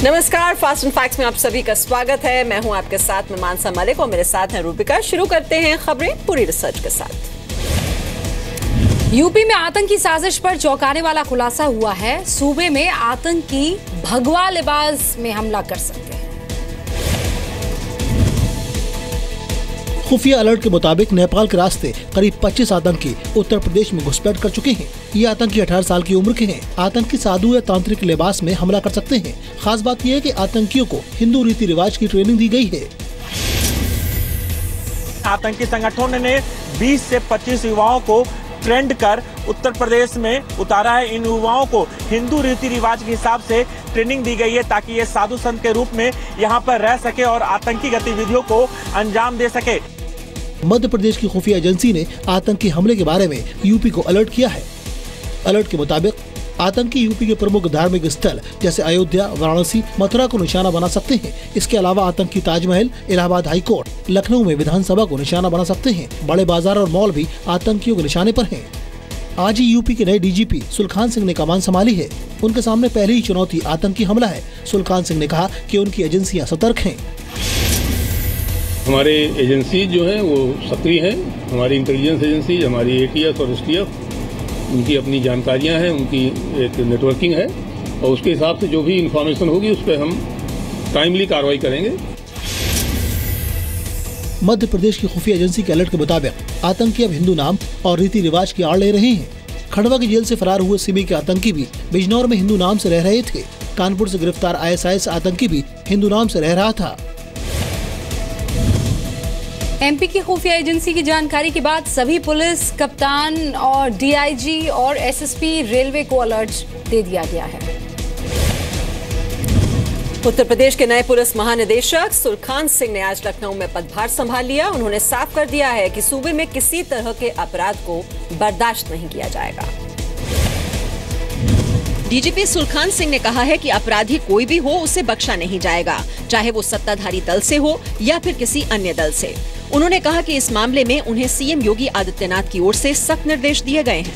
नमस्कार, fast and facts में आप सभी का स्वागत है। मैं हूं आपके साथ में मानसा मलिक और मेरे साथ हैं रूबिका। शुरू करते हैं खबरें पूरी रिसर्च के साथ। यूपी में आतंकी साजिश पर चौंकाने वाला खुलासा हुआ है। सूबे में आतंकी भगवा लिबास में हमला कर सकते हैं। खुफिया अलर्ट के मुताबिक नेपाल के रास्ते करीब 25 आतंकी उत्तर प्रदेश में घुसपैठ कर चुके हैं। ये आतंकी 18 साल की उम्र के हैं। आतंकी साधु या तांत्रिक लिबास में हमला कर सकते हैं। खास बात यह है कि आतंकियों को हिंदू रीति रिवाज की ट्रेनिंग दी गई है। आतंकी संगठनों ने 20 से 25 युवाओं को ट्रेंड कर उत्तर प्रदेश में उतारा है। इन युवाओं को हिंदू रीति रिवाज के हिसाब से ट्रेनिंग दी गई है ताकि ये साधु संत के रूप में यहाँ पर रह सके और आतंकी गतिविधियों को अंजाम दे सके। मध्य प्रदेश की खुफिया एजेंसी ने आतंकी हमले के बारे में यूपी को अलर्ट किया है। अलर्ट के मुताबिक आतंकी यूपी के प्रमुख धार्मिक स्थल जैसे अयोध्या, वाराणसी, मथुरा को निशाना बना सकते हैं। इसके अलावा आतंकी ताजमहल, इलाहाबाद हाई कोर्ट, लखनऊ में विधानसभा को निशाना बना सकते हैं। बड़े बाजार और मॉल भी आतंकियों के निशाने पर हैं। आज ही यूपी के नए डीजीपी सुलखान सिंह ने कमान संभाली है। उनके सामने पहली ही चुनौती आतंकी हमला है। सुलखान सिंह ने कहा कि उनकी एजेंसियां सतर्क हैं। हमारे एजेंसी जो हैं वो सक्रिय हैं। हमारी इंटेलिजेंस एजेंसी, हमारी एटीएस और एसटीएफ, उनकी अपनी जानकारियां हैं, उनकी एक नेटवर्किंग है और उसके हिसाब से जो भी इंफॉर्मेशन होगी उस पर हम टाइमली कार्रवाई करेंगे। मध्य प्रदेश की खुफिया एजेंसी के अलर्ट के मुताबिक आतंकी अब हिंदू नाम और रीति रिवाज की आड़ ले रहे हैं। खंडवा की जेल से फरार हुए सिमी के आतंकी भी बिजनौर में हिंदू नाम से रह रहे थे। कानपुर से गिरफ्तार आईएसआईएस आतंकी भी हिंदू नाम से रह रहा था। एमपी की खुफिया एजेंसी की जानकारी के बाद सभी पुलिस कप्तान और डीआईजी और एसएसपी रेलवे को अलर्ट दे दिया गया है। उत्तर प्रदेश के नए पुलिस महानिदेशक सुलखान सिंह ने आज लखनऊ में पदभार संभाल लिया। उन्होंने साफ कर दिया है कि सूबे में किसी तरह के अपराध को बर्दाश्त नहीं किया जाएगा। डीजीपी सुलखान सिंह ने कहा है कि अपराधी कोई भी हो उसे बख्शा नहीं जाएगा, चाहे वो सत्ताधारी दल से हो या फिर किसी अन्य दल से। उन्होंने कहा कि इस मामले में उन्हें सीएम योगी आदित्यनाथ की ओर से सख्त निर्देश दिए गए हैं।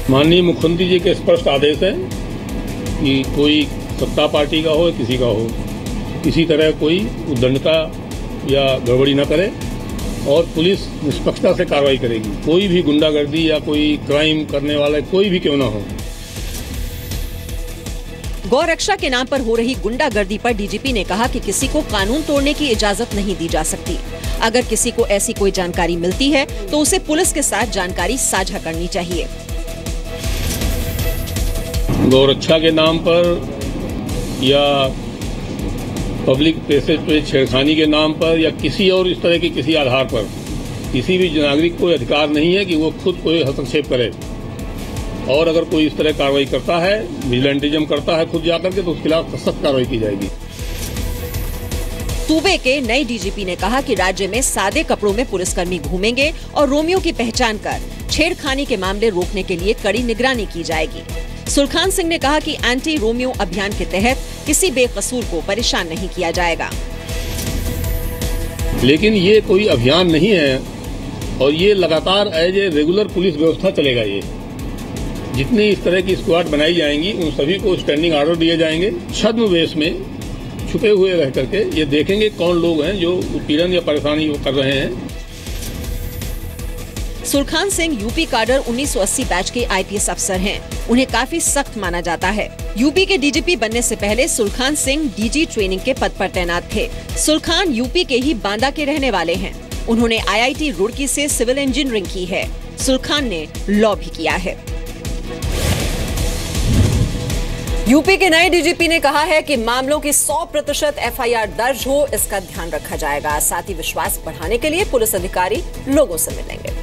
माननीय मुख्यमंत्री जी के स्पष्ट आदेश है कि कोई सत्ता पार्टी का हो, किसी का हो, किसी तरह कोई उद्दंडता या गड़बड़ी न करे और पुलिस निष्पक्षता से कार्रवाई करेगी। कोई भी गुंडागर्दी या कोई क्राइम करने वाला कोई भी क्यों न हो। गौ रक्षा के नाम पर हो रही गुंडागर्दी पर डीजीपी ने कहा कि किसी को कानून तोड़ने की इजाजत नहीं दी जा सकती। अगर किसी को ऐसी कोई जानकारी मिलती है तो उसे पुलिस के साथ जानकारी साझा करनी चाहिए। गौ रक्षा के नाम पर या पब्लिक प्लेसेस पे छेड़खानी के नाम पर या किसी और इस तरह के किसी आधार पर किसी भी नागरिक को अधिकार नहीं है कि वो खुद कोई हस्तक्षेप करे और अगर कोई इस तरह कार्रवाई करता है, विजिलेंटिज्म करता है खुद जाकर के, तो उसके खिलाफ सख्त कार्रवाई की जाएगी। सूबे के नए डीजीपी ने कहा कि राज्य में सादे कपड़ों में पुलिसकर्मी घूमेंगे और रोमियो की पहचान कर छेड़खानी के मामले रोकने के लिए कड़ी निगरानी की जाएगी। सुलखान सिंह ने कहा कि एंटी रोमियो अभियान के तहत किसी बेकसूर को परेशान नहीं किया जाएगा। लेकिन ये कोई अभियान नहीं है और ये लगातार एज ए रेगुलर पुलिस व्यवस्था चलेगा। ये जितनी इस तरह की स्क्वाड बनाई जाएंगी उन सभी को स्टैंडिंग ऑर्डर दिए जाएंगे। छद्म वेश में छुपे हुए रह करके ये देखेंगे कौन लोग हैं जो उत्पीड़न या परेशानी कर रहे हैं। Sulkhan Singh UP cadre 1980 batch के आईपीएस अफसर हैं। उन्हें काफी सख्त माना जाता है। यूपी के डीजीपी बनने से पहले सुलखान सिंह डीजी ट्रेनिंग के पद पर तैनात थे। सुलखान यूपी के ही बांदा के रहने वाले हैं। उन्होंने आईआईटी रुड़की से सिविल इंजीनियरिंग की है। सुलखान ने लॉ भी किया है। यूपी के नए डीजीपी ने कहा है कि मामलों की 100% एफआईआर दर्ज हो, इसका ध्यान रखा जाएगा। साथ ही विश्वास बढ़ाने के लिए पुलिस अधिकारी लोगों से मिलेंगे।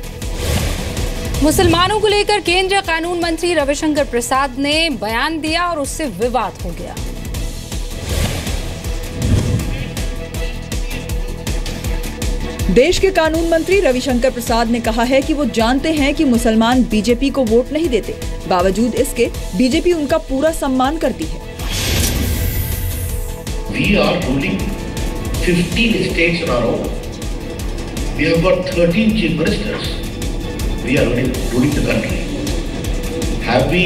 मुसलमानों को लेकर केंद्रीय कानून मंत्री रविशंकर प्रसाद ने बयान दिया और उससे विवाद हो गया। देश के कानून मंत्री रविशंकर प्रसाद ने कहा है कि वो जानते हैं कि मुसलमान बीजेपी को वोट नहीं देते, बावजूद इसके बीजेपी उनका पूरा सम्मान करती है। We are ruling 15 states on our own. We have got 13 chief ministers. We are ruling the country. Have we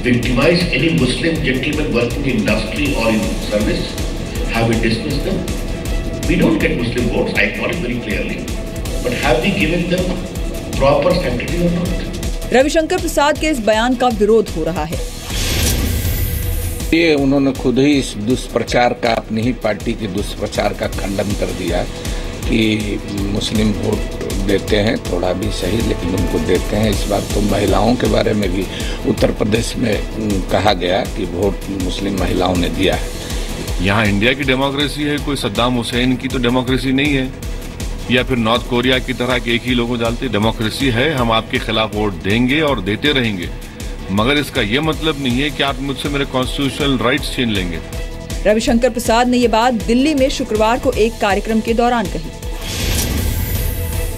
victimize any Muslim gentleman working in industry or in service? Have we dismissed them? We don't get Muslim votes, I acknowledge very clearly. But have we given them proper sanctity or not? Ravishankar प्रसाद के इस बयान का विरोध हो रहा है। ये उन्होंने खुद ही इस दुष्प्रचार का, अपनी ही पार्टी के दुष्प्रचार का खंडन कर दिया कि मुस्लिम वोट देते हैं, थोड़ा भी सही लेकिन उनको देते हैं। इस बार तो महिलाओं के बारे में भी उत्तर प्रदेश में कहा गया कि वोट मुस्लिम महिलाओं ने दिया है। यहाँ इंडिया की डेमोक्रेसी है, कोई सद्दाम हुसैन की तो डेमोक्रेसी नहीं है, या फिर नॉर्थ कोरिया की तरह के एक ही लोगों डालते। डेमोक्रेसी है, हम आपके खिलाफ वोट देंगे और देते रहेंगे, मगर इसका ये मतलब नहीं है कि आप मुझसे मेरे कॉन्स्टिट्यूशनल राइट्स छीन लेंगे। रविशंकर प्रसाद ने ये बात दिल्ली में शुक्रवार को एक कार्यक्रम के दौरान कही।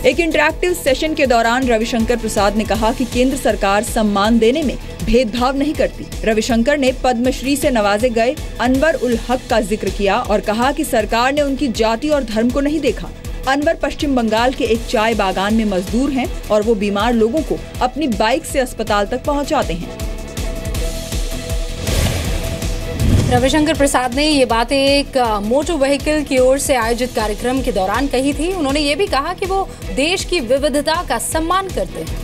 एक इंटरैक्टिव सेशन के दौरान रविशंकर प्रसाद ने कहा कि केंद्र सरकार सम्मान देने में भेदभाव नहीं करती। रविशंकर ने पद्मश्री से नवाजे गए अनवर उल हक का जिक्र किया और कहा कि सरकार ने उनकी जाति और धर्म को नहीं देखा। अनवर पश्चिम बंगाल के एक चाय बागान में मजदूर हैं और वो बीमार लोगों को अपनी बाइक से अस्पताल तक पहुंचाते हैं। रविशंकर प्रसाद ने ये बातें एक मोटर व्हीकल की ओर से आयोजित कार्यक्रम के दौरान कही थी। उन्होंने ये भी कहा कि वो देश की विविधता का सम्मान करते हैं।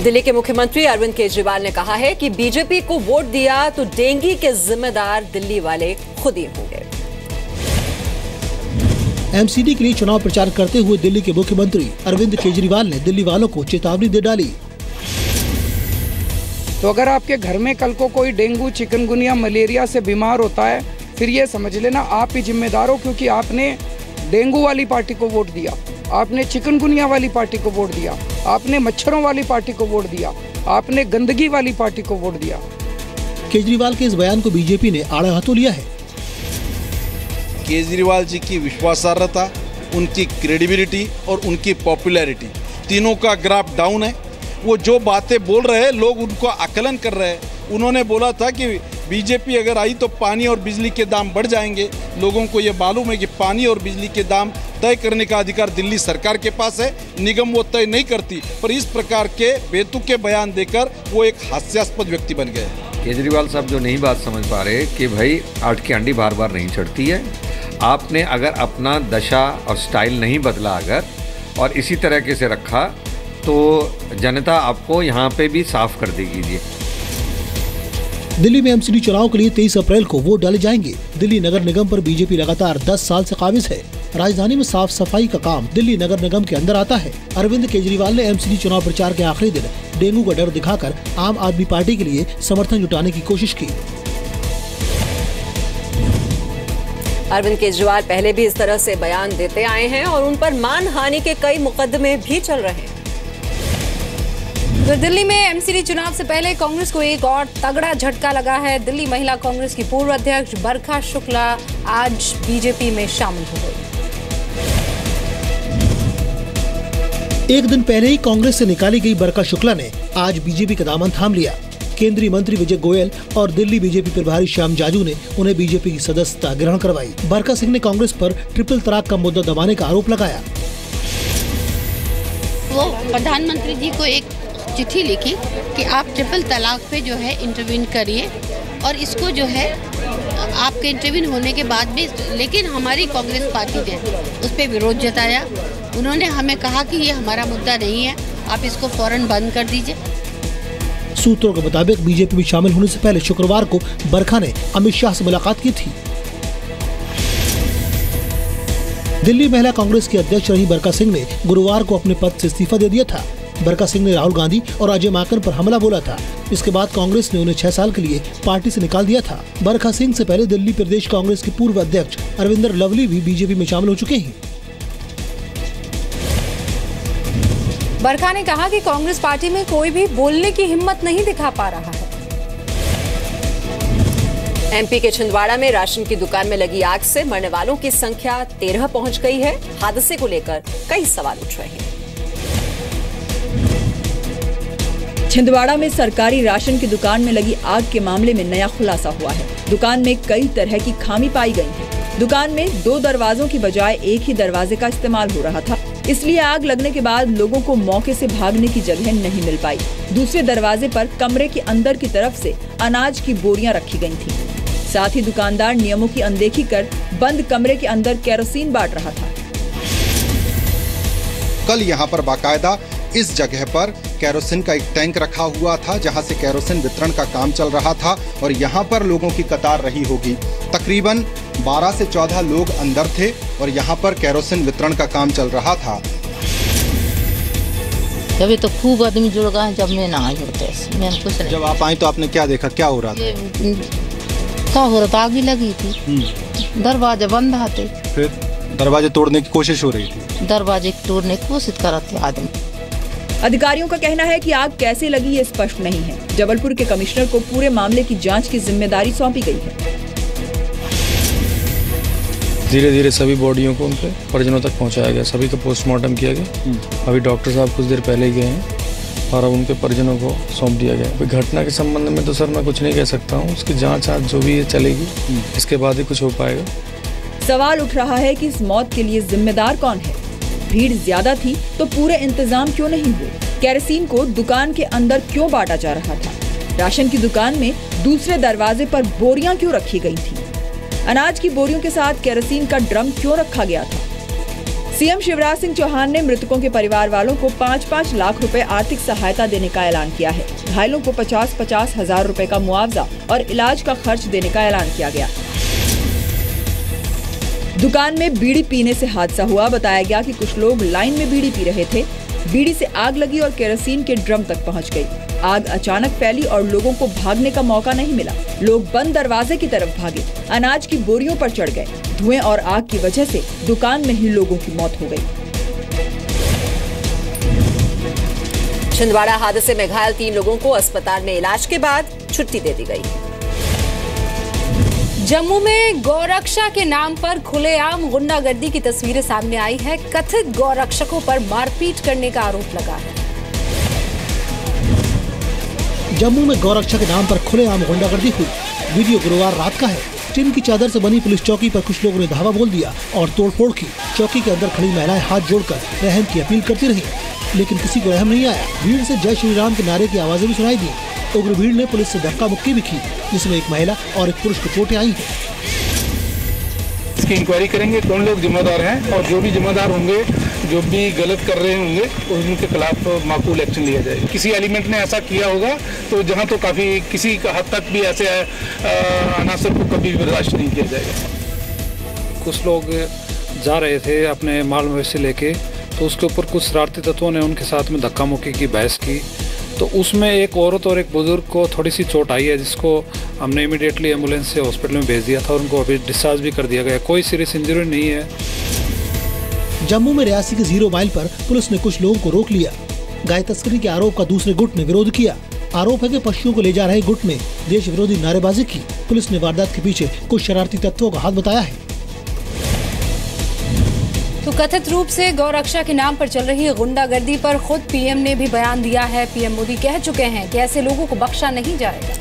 दिल्ली के मुख्यमंत्री अरविंद केजरीवाल ने कहा है कि बीजेपी को वोट दिया तो डेंगू के जिम्मेदार दिल्ली वाले खुद ही होंगे। एमसीडी के लिए चुनाव प्रचार करते हुए दिल्ली के मुख्यमंत्री अरविंद केजरीवाल ने दिल्ली वालों को चेतावनी दे डाली। तो अगर आपके घर में कल को कोई डेंगू, चिकनगुनिया, मलेरिया से बीमार होता है, फिर ये समझ लेना आप ही जिम्मेदार हो, क्योंकि आपने डेंगू वाली पार्टी को वोट दिया, आपने चिकनगुनिया वाली पार्टी को वोट दिया, आपने मच्छरों वाली पार्टी को वोट दिया, आपने गंदगी वाली पार्टी को वोट दिया। केजरीवाल के इस बयान को बीजेपी ने आड़े हाथों लिया है। केजरीवाल जी की विश्वासार्हता, उनकी क्रेडिबिलिटी और उनकी पॉपुलैरिटी तीनों का ग्राफ डाउन है। वो जो बातें बोल रहे हैं लोग उनको आकलन कर रहे हैं। उन्होंने बोला था कि बीजेपी अगर आई तो पानी और बिजली के दाम बढ़ जाएंगे। लोगों को ये मालूम है कि पानी और बिजली के दाम तय करने का अधिकार दिल्ली सरकार के पास है, निगम वो तय नहीं करती। पर इस प्रकार के बेतुके बयान देकर वो एक हास्यास्पद व्यक्ति बन गए। केजरीवाल साहब जो नहीं बात समझ पा रहे कि भाई आठ की अंडी बार बार नहीं चढ़ती है। आपने अगर अपना दशा और स्टाइल नहीं बदला अगर और इसी तरीके से रखा तो जनता आपको यहाँ पे भी साफ कर देगी। जी दिल्ली में एमसीडी चुनाव के लिए 23 अप्रैल को वोट डाले जाएंगे। दिल्ली नगर निगम पर बीजेपी लगातार 10 साल से काबिज है। राजधानी में साफ सफाई का काम दिल्ली नगर निगम के अंदर आता है। अरविंद केजरीवाल ने एमसीडी चुनाव प्रचार के आखिरी दिन डेंगू का डर दिखाकर आम आदमी पार्टी के लिए समर्थन जुटाने की कोशिश की। अरविंद केजरीवाल पहले भी इस तरह से बयान देते आए हैं और उन पर मानहानि के कई मुकदमे भी चल रहे हैं। तो दिल्ली में एमसीडी चुनाव से पहले कांग्रेस को एक और तगड़ा झटका लगा है। दिल्ली महिला कांग्रेस की पूर्व अध्यक्ष बरखा शुक्ला आज बीजेपी में शामिल हो गई। एक दिन पहले ही कांग्रेस से निकाली गई बरखा शुक्ला ने आज बीजेपी का दामन थाम लिया। केंद्रीय मंत्री विजय गोयल और दिल्ली बीजेपी प्रभारी श्याम जाजू ने उन्हें बीजेपी की सदस्यता ग्रहण करवाई। बरखा सिंह ने कांग्रेस पर ट्रिपल तलाक का मुद्दा दबाने का आरोप लगाया। वो प्रधानमंत्री जी को एक चिट्ठी लिखी कि आप ट्रिपल तलाक पे जो है इंटरवीन करिए और इसको जो है आपके इंटरवीन होने के बाद भी, लेकिन हमारी कांग्रेस पार्टी ने उस पर विरोध जताया। उन्होंने हमें कहा कि ये हमारा मुद्दा नहीं है, आप इसको फौरन बंद कर दीजिए। सूत्रों के मुताबिक बीजेपी में शामिल होने से पहले शुक्रवार को बरखा ने अमित शाह से मुलाकात की थी। दिल्ली महिला कांग्रेस की अध्यक्ष रही बरखा सिंह ने गुरुवार को अपने पद से इस्तीफा दे दिया था। बरखा सिंह ने राहुल गांधी और अजय माकन पर हमला बोला था। इसके बाद कांग्रेस ने उन्हें 6 साल के लिए पार्टी से निकाल दिया था। बरखा सिंह से पहले दिल्ली प्रदेश कांग्रेस के पूर्व अध्यक्ष अरविंदर लवली भी बीजेपी में शामिल हो चुके हैं। बरखा ने कहा कि कांग्रेस पार्टी में कोई भी बोलने की हिम्मत नहीं दिखा पा रहा है। एमपी के छिंदवाड़ा में राशन की दुकान में लगी आग से मरने वालों की संख्या 13 पहुंच गई है। हादसे को लेकर कई सवाल उठ रहे हैं। छिंदवाड़ा में सरकारी राशन की दुकान में लगी आग के मामले में नया खुलासा हुआ है। दुकान में कई तरह की खामी पाई गई है। दुकान में 2 दरवाजों की बजाय एक ही दरवाजे का इस्तेमाल हो रहा था। इसलिए आग लगने के बाद लोगों को मौके से भागने की जगह नहीं मिल पाई। दूसरे दरवाजे पर कमरे के अंदर की तरफ से अनाज की बोरियां रखी गई थीं। साथ ही दुकानदार नियमों की अनदेखी कर बंद कमरे के अंदर केरोसिन बांट रहा था। कल यहाँ पर बाकायदा इस जगह पर केरोसिन का एक टैंक रखा हुआ था, जहां से केरोसिन वितरण का काम चल रहा था और यहाँ पर लोगों की कतार रही होगी। तकरीबन 12 से 14 लोग अंदर थे और यहाँ पर केरोसिन वितरण का काम चल रहा था। अभी तो खूब आदमी जुड़ गए जब मैं ना आई होते। मैंने कुछ नहीं। जब आप आई तो आपने क्या देखा, क्या हो रहा था? क्या हो रहा था? आग भी लगी थी, दरवाजे बंद थे। फिर दरवाजे तोड़ने की कोशिश हो रही थी। दरवाजे तोड़ने की कोशिश कर रहे थे आदमी। अधिकारियों का कहना है कि आग कैसे लगी ये स्पष्ट नहीं है। जबलपुर के कमिश्नर को पूरे मामले की जांच की जिम्मेदारी सौंपी गई है। धीरे धीरे सभी बॉडियों को उनके परिजनों तक पहुंचाया गया, सभी का पोस्टमार्टम किया गया। अभी डॉक्टर साहब कुछ देर पहले ही गए हैं और अब उनके परिजनों को सौंप दिया गया। घटना के संबंध में तो सर मैं कुछ नहीं कह सकता हूँ, उसकी जाँच आज जो भी चलेगी इसके बाद ही कुछ हो पाएगा। सवाल उठ रहा है कि इस मौत के लिए जिम्मेदार कौन है? भीड़ ज्यादा थी तो पूरे इंतजाम क्यों नहीं हुए? केरोसिन को दुकान के अंदर क्यों बांटा जा रहा था? राशन की दुकान में दूसरे दरवाजे पर बोरियां क्यों रखी गई थी? अनाज की बोरियों के साथ केरोसिन का ड्रम क्यों रखा गया था? सीएम शिवराज सिंह चौहान ने मृतकों के परिवार वालों को 5-5 लाख रुपए आर्थिक सहायता देने का ऐलान किया है। घायलों को 50-50 हजार रुपए का मुआवजा और इलाज का खर्च देने का ऐलान किया गया। दुकान में बीड़ी पीने से हादसा हुआ। बताया गया कि कुछ लोग लाइन में बीड़ी पी रहे थे। बीड़ी से आग लगी और केरोसिन के ड्रम तक पहुंच गई। आग अचानक फैली और लोगों को भागने का मौका नहीं मिला। लोग बंद दरवाजे की तरफ भागे, अनाज की बोरियों पर चढ़ गए। धुएं और आग की वजह से दुकान में ही लोगों की मौत हो गई। छिंदवाड़ा हादसे में घायल 3 लोगों को अस्पताल में इलाज के बाद छुट्टी दे दी गई। जम्मू में गौरक्षा के नाम पर खुलेआम गुंडागर्दी की तस्वीरें सामने आई है। कथित गौरक्षकों पर मारपीट करने का आरोप लगा है। जम्मू में गौरक्षा के नाम पर खुलेआम गुंडागर्दी हुई। वीडियो गुरुवार रात का है। टिन की चादर से बनी पुलिस चौकी पर कुछ लोगों ने धावा बोल दिया और तोड़फोड़ की। चौकी के अंदर खड़ी महिलाएं हाथ जोड़कर रहम की अपील करती रही, लेकिन किसी को रहम नहीं आया। भीड़ से जय श्री राम के नारे की आवाजें भी सुनाई दी। उग्र भीड़ ने पुलिस से धक्का मुक्की भी की, जिसमें एक महिला और एक पुरुष को चोटें आई हैं। इसकी इंक्वायरी करेंगे कौन लोग जिम्मेदार हैं और जो भी जिम्मेदार होंगे, जो भी गलत कर रहे होंगे, उनके खिलाफ माकूल एक्शन लिया जाएगा। किसी एलिमेंट ने ऐसा किया होगा तो जहां तो काफी किसी हद तक भी ऐसे अनासर को कभी बर्दाश्त नहीं किया जाएगा। कुछ लोग जा रहे थे अपने माल मवेशी लेके, तो उसके ऊपर कुछ शरारती तत्वों ने उनके साथ में धक्का मुक्की की, बहस की। तो उसमें एक औरत और एक बुजुर्ग को थोड़ी सी चोट आई है, जिसको हमने इमीडिएटली एम्बुलेंस से हॉस्पिटल में भेज दिया था और उनको अभी डिस्चार्ज भी कर दिया गया। कोई सीरियस इंजरी नहीं है। जम्मू में रियासी के 0 माइल पर पुलिस ने कुछ लोगों को रोक लिया। गाय तस्करी के आरोप का दूसरे गुट ने विरोध किया। आरोप है कि पशुओं को ले जा रहे गुट ने देश विरोधी नारेबाजी की। पुलिस ने वारदात के पीछे कुछ शरारती तत्वों का हाथ बताया है। तो कथित रूप से गौरक्षा के नाम पर चल रही गुंडागर्दी पर खुद पीएम ने भी बयान दिया है। पीएम मोदी कह चुके हैं कि ऐसे लोगों को बख्शा नहीं जाएगा।